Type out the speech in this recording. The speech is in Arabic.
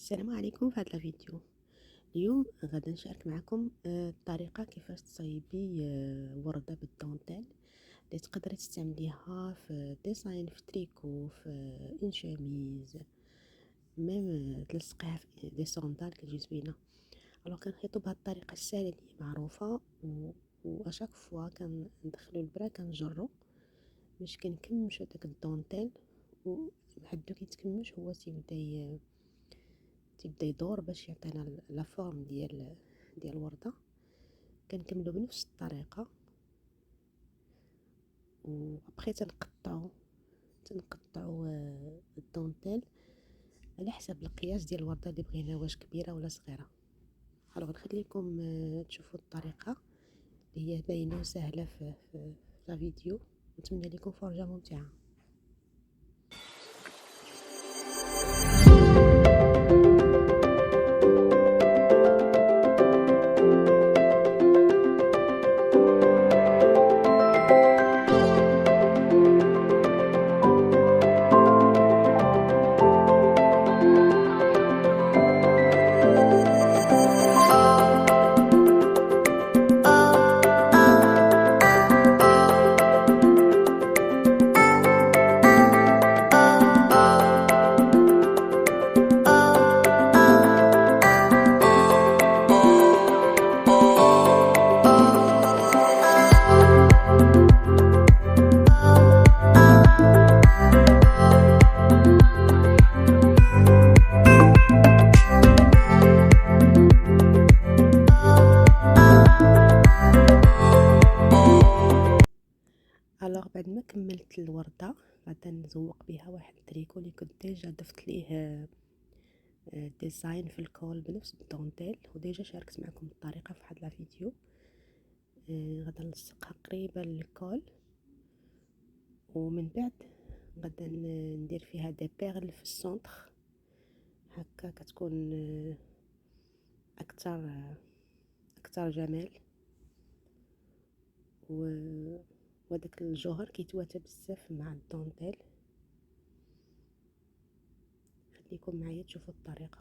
السلام عليكم. في هذا الفيديو اليوم غادي نشارك معكم الطريقه كيفاش تصايبي ورده بالدونتيل اللي تقدري تستعمليها في ديزاين، في تريكو، في ان شاميز، ميم تلصقيها في دي صوندال كتجي زوينه. الوغ كنخيطو بهذه الطريقه السهله اللي معروفه و اشاك فوا كندخلو البرا كنجرو باش كنكمشو داك الدونتيل، وحدو كيتكمش هو تيبدا يدور باش يعطينا لا فورم ديال الورده. كنكملو بنفس الطريقه و ابخي تنقطعو الدونتيل على حسب القياس ديال الورده اللي بغينا، واش كبيره ولا صغيره. الوغ نخليكم تشوفوا الطريقه اللي هي باينه وسهله في لا فيديو. نتمنى لكم فرجه ممتعه. الوغ بعد ما كملت الورده غادا نزوق بها واحد التريكو اللي كنت ديجا ضفت ليه ديزاين في الكول بنفس الدونتيل، وديجا شاركت معكم الطريقه في واحد لا فيديو. غادا نلصقها قريبه للكول، ومن بعد غادا ندير فيها دي بيرل في السونتر، هكا كتكون اكثر جمال. وداك الجوهر كيتواتى بزاف مع الدونتيل. خليكم معايا تشوفوا الطريقه.